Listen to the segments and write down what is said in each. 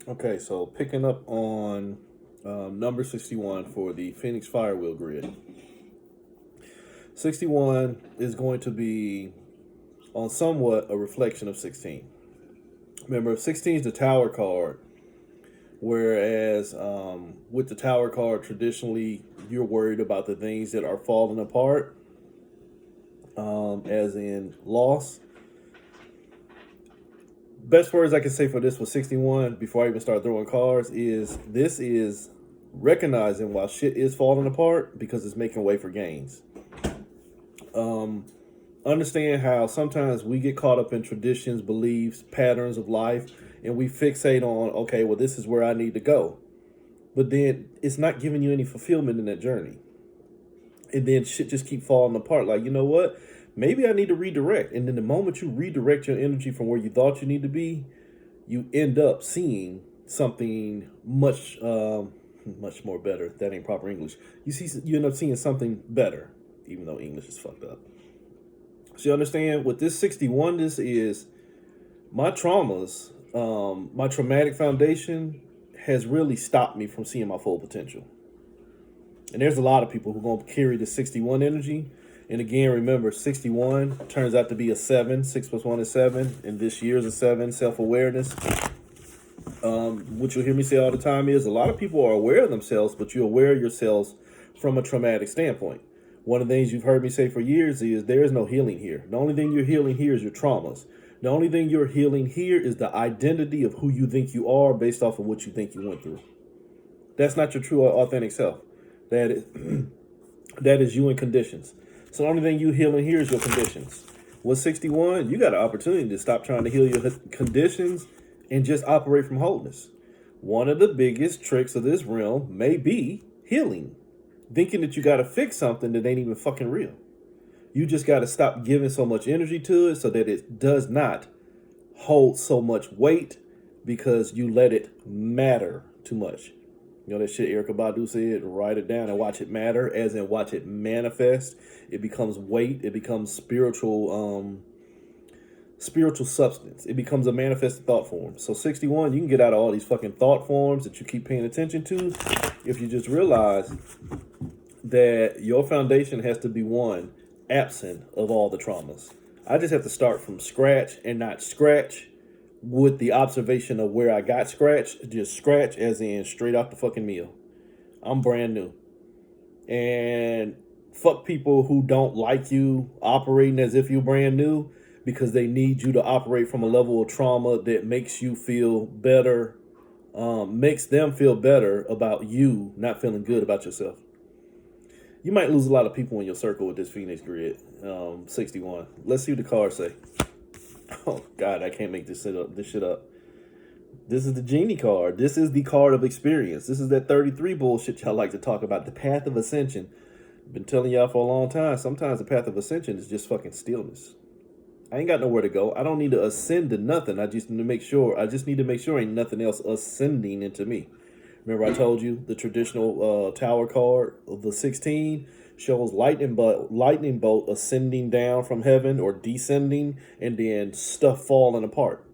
Okay, so picking up on number 61 for the Phoenix Firewheel grid. 61 is going to be on somewhat a reflection of 16. Remember, 16 is the tower card, whereas with the tower card, traditionally you're worried about the things that are falling apart, as in loss. Best words I can say for this was 61 before I even start throwing cards is this is recognizing while shit is falling apart because it's making way for gains. Um, Understand how sometimes we get caught up in traditions, beliefs, patterns of life, and we fixate on, okay, well, this is where I need to go. But then it's not giving you any fulfillment in that journey. And then shit just keep falling apart. Like, you know what? Maybe I need to redirect. And then the moment you redirect your energy from where you thought you need to be, you end up seeing something much more better. That ain't proper English. You end up seeing something better, even though English is fucked up. So you understand what this 61 this is my traumas, my traumatic foundation has really stopped me from seeing my full potential. And there's a lot of people who are going to carry the 61 energy. And again, remember, 61 turns out to be a 7. 6 plus 1 is 7. And this year is a 7, self awareness. What you'll hear me say all the time is a lot of people are aware of themselves, but you're aware of yourselves from a traumatic standpoint. One of the things you've heard me say for years is there is no healing here. The only thing you're healing here is your traumas. The only thing you're healing here is the identity of who you think you are based off of what you think you went through. That's not your true authentic self. That is that is you in conditions. So the only thing you healing here is your conditions. With 61, you got an opportunity to stop trying to heal your conditions and just operate from wholeness. One of the biggest tricks of this realm may be healing. Thinking that you got to fix something that ain't even fucking real. You just got to stop giving so much energy to it so that it does not hold so much weight because you let it matter too much. You know that shit Erica Badu said, write it down and watch it matter, as in watch it manifest. It becomes weight, it becomes spiritual substance. It becomes a manifested thought form. So 61, you can get out of all these fucking thought forms that you keep paying attention to if you just realize that your foundation has to be one absent of all the traumas. I just have to start from scratch and not scratch with the observation of where I got scratched, just scratch as in straight off the fucking meal. I'm brand new. And fuck people who don't like you operating as if you're brand new because they need you to operate from a level of trauma that makes you feel better, makes them feel better about you not feeling good about yourself. You might lose a lot of people in your circle with this Phoenix grid, 61. Let's see what the cards say. Oh God, I can't make this shit up. This is the genie card. This is the card of experience. This is that 33 bullshit y'all like to talk about. The path of ascension. I've been telling y'all for a long time. Sometimes the path of ascension is just fucking stillness. I ain't got nowhere to go. I don't need to ascend to nothing. I just need to make sure. Ain't nothing else ascending into me. Remember, I told you the traditional tower card of the 16 shows lightning bolt ascending down from heaven or descending, and then stuff falling apart.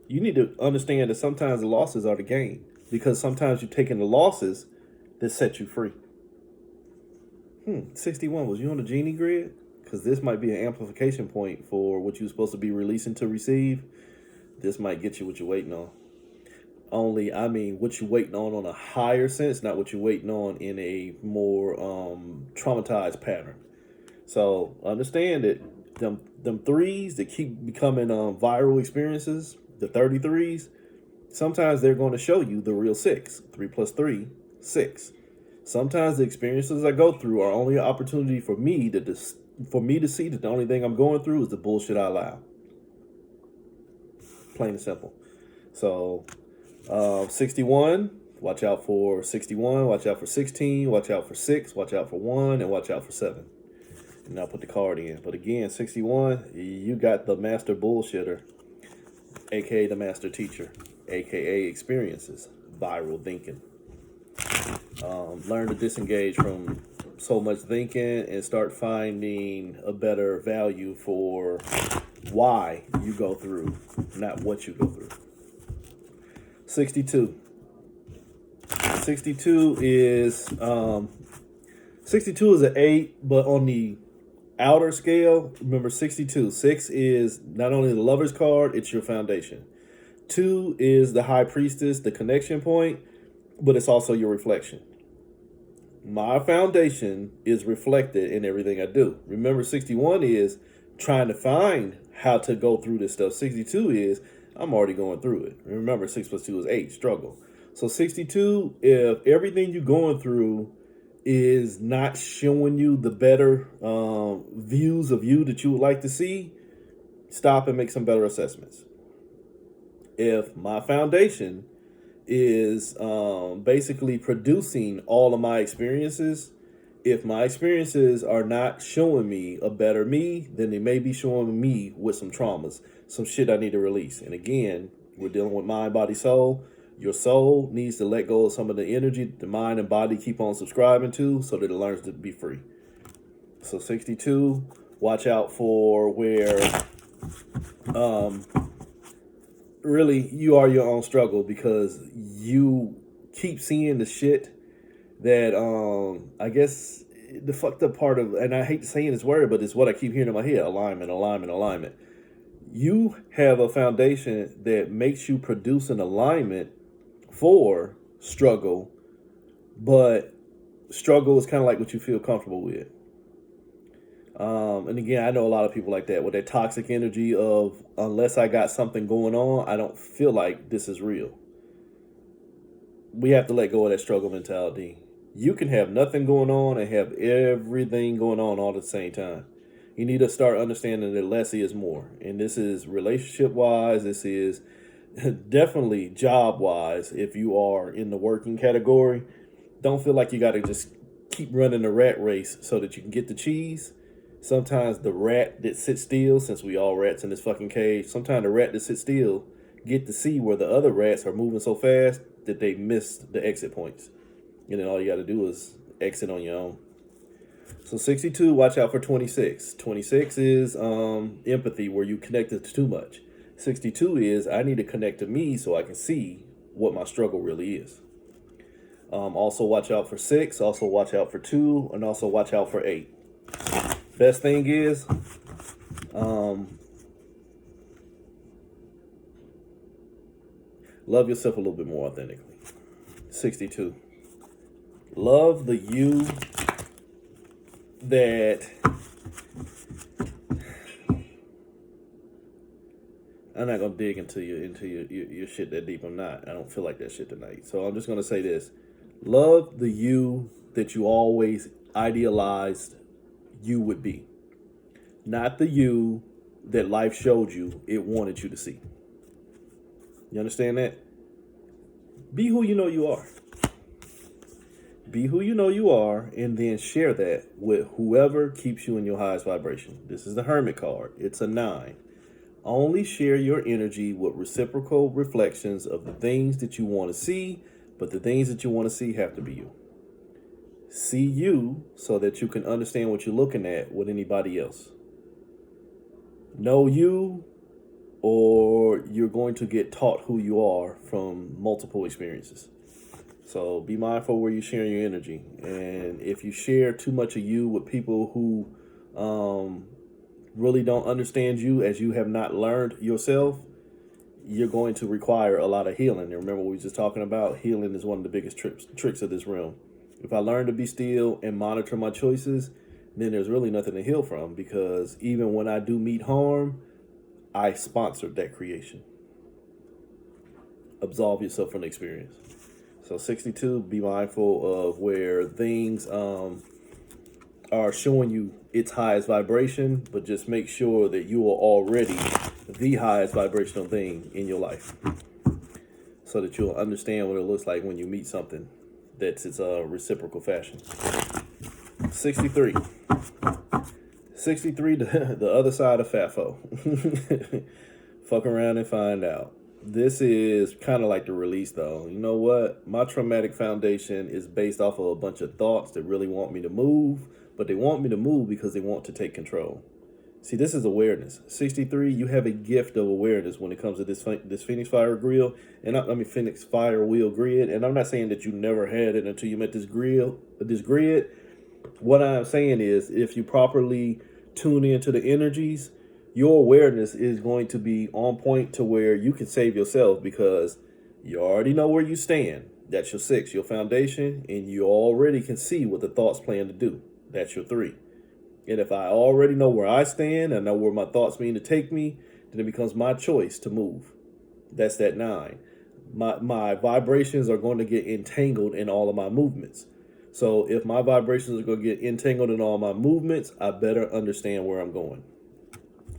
You need to understand that sometimes the losses are the gain because sometimes you're taking the losses that set you free. 61, was you on the genie grid? Because this might be an amplification point for what you're supposed to be releasing to receive. This might get you what you're waiting on. Only, I mean, what you're waiting on a higher sense, not what you're waiting on in a more traumatized pattern. So understand that them threes that keep becoming viral experiences, the 33s, sometimes they're going to show you the real 6. 3 plus 3, 6. Sometimes the experiences I go through are only an opportunity for me to see that the only thing I'm going through is the bullshit I allow. Plain and simple. So 61, watch out for 61, watch out for 16, watch out for 6, watch out for 1, and watch out for 7. And I'll put the card in. But again, 61, you got the master bullshitter, aka the master teacher, aka experiences, viral thinking. Learn to disengage from so much thinking and start finding a better value for why you go through, not what you go through. 62. 62 is 62 is an 8, but on the outer scale, remember 62. 6 is not only the lover's card, it's your foundation. 2 is the high priestess, the connection point, but it's also your reflection. My foundation is reflected in everything I do. Remember, 61 is trying to find how to go through this stuff. 62 is I'm already going through it. Remember, 6 plus 2 is 8, struggle. So 62, if everything you're going through is not showing you the better views of you that you would like to see, stop and make some better assessments. If my foundation is basically producing all of my experiences, if my experiences are not showing me a better me, then they may be showing me with some traumas, some shit I need to release. And again, we're dealing with mind, body, soul. Your soul needs to let go of some of the energy the mind and body keep on subscribing to so that it learns to be free. So 62, watch out for where really you are your own struggle, because you keep seeing the shit that I guess the fucked up part of, and I hate saying this word, but it's what I keep hearing in my head: alignment. You have a foundation that makes you produce an alignment for struggle, but struggle is kind of like what you feel comfortable with. And again, I know a lot of people like that with that toxic energy of, unless I got something going on, I don't feel like this is real. We have to let go of that struggle mentality. You can have nothing going on and have everything going on all at the same time. You need to start understanding that less is more. And this is relationship-wise. This is definitely job-wise. If you are in the working category, don't feel like you got to just keep running the rat race so that you can get the cheese. Sometimes the rat that sits still, since we all rats in this fucking cage, sometimes the rat that sits still get to see where the other rats are moving so fast that they miss the exit points. And then all you got to do is exit on your own. So 62, watch out for 26. 26 is empathy, where you connected too much. 62 is I need to connect to me so I can see what my struggle really is. Also watch out for 6, also watch out for 2, and also watch out for 8. Best thing is love yourself a little bit more authentically. 62. Love the you that I'm not gonna dig into your shit that deep. I'm not. I don't feel like that shit tonight. So I'm just gonna say this: love the you that you always idealized you would be, not the you that life showed you it wanted you to see. You understand that? Be who you know you are. Be who you know you are, and then share that with whoever keeps you in your highest vibration. This is the Hermit card. It's a 9. Only share your energy with reciprocal reflections of the things that you want to see, but the things that you want to see have to be you. See you so that you can understand what you're looking at with anybody else. Know you, or you're going to get taught who you are from multiple experiences. So be mindful where you're sharing your energy. And if you share too much of you with people who really don't understand you as you have not learned yourself, you're going to require a lot of healing. And remember, we were just talking about healing is one of the biggest tricks of this realm. If I learn to be still and monitor my choices, then there's really nothing to heal from, because even when I do meet harm, I sponsored that creation. Absolve yourself from the experience. So 62, be mindful of where things are showing you its highest vibration, but just make sure that you are already the highest vibrational thing in your life, so that you'll understand what it looks like when you meet something that's its reciprocal fashion. 63. 63, the other side of FAFO. Fuck around and find out. This is kind of like the release, though. You know what? My traumatic foundation is based off of a bunch of thoughts that really want me to move, but they want me to move because they want to take control. See, this is awareness. 63, you have a gift of awareness when it comes to this Phoenix Fire grill, and Phoenix Fire wheel grid. And I'm not saying that you never had it until you met this grid. What I'm saying is, if you properly tune into the energies, your awareness is going to be on point to where you can save yourself, because you already know where you stand. That's your 6, your foundation, and you already can see what the thoughts plan to do. That's your 3. And if I already know where I stand, I know where my thoughts mean to take me, then it becomes my choice to move. That's that 9. My vibrations are going to get entangled in all of my movements. So if my vibrations are going to get entangled in all my movements, I better understand where I'm going.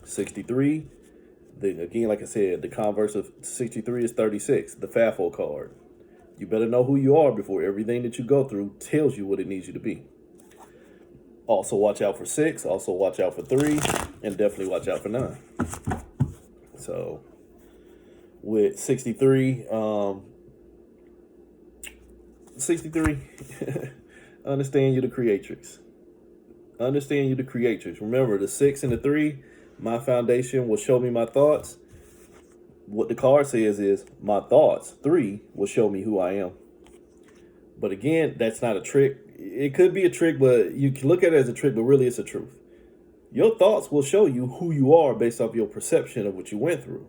63, again, like I said, the converse of 63 is 36, the FAFO card. You better know who you are before everything that you go through tells you what it needs you to be. Also watch out for 6, also watch out for 3, and definitely watch out for 9. So with 63, understand you're the creatrix. Understand you're the creatrix. Remember, the 6 and the 3, my foundation will show me my thoughts. What the card says is my thoughts, 3, will show me who I am. But again, that's not a trick. It could be a trick, but you can look at it as a trick, but really it's a truth. Your thoughts will show you who you are based off your perception of what you went through.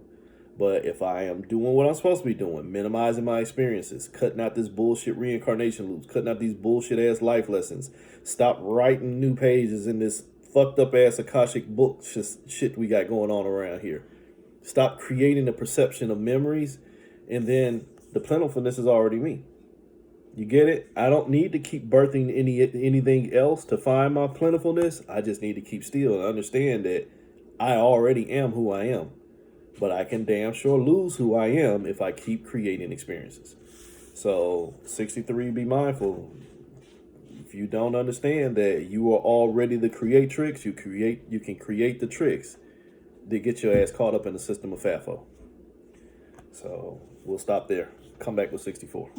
But if I am doing what I'm supposed to be doing, minimizing my experiences, cutting out this bullshit reincarnation loops, cutting out these bullshit ass life lessons, stop writing new pages in this fucked up ass Akashic book shit we got going on around here. Stop creating a perception of memories, and then the plentifulness is already me. You get it? I don't need to keep birthing anything else to find my plentifulness. I just need to keep still and understand that I already am who I am. But I can damn sure lose who I am if I keep creating experiences. So 63, be mindful. If you don't understand that you are already the creatrix, you can create the tricks that get your ass caught up in the system of FAFO. So we'll stop there. Come back with 64.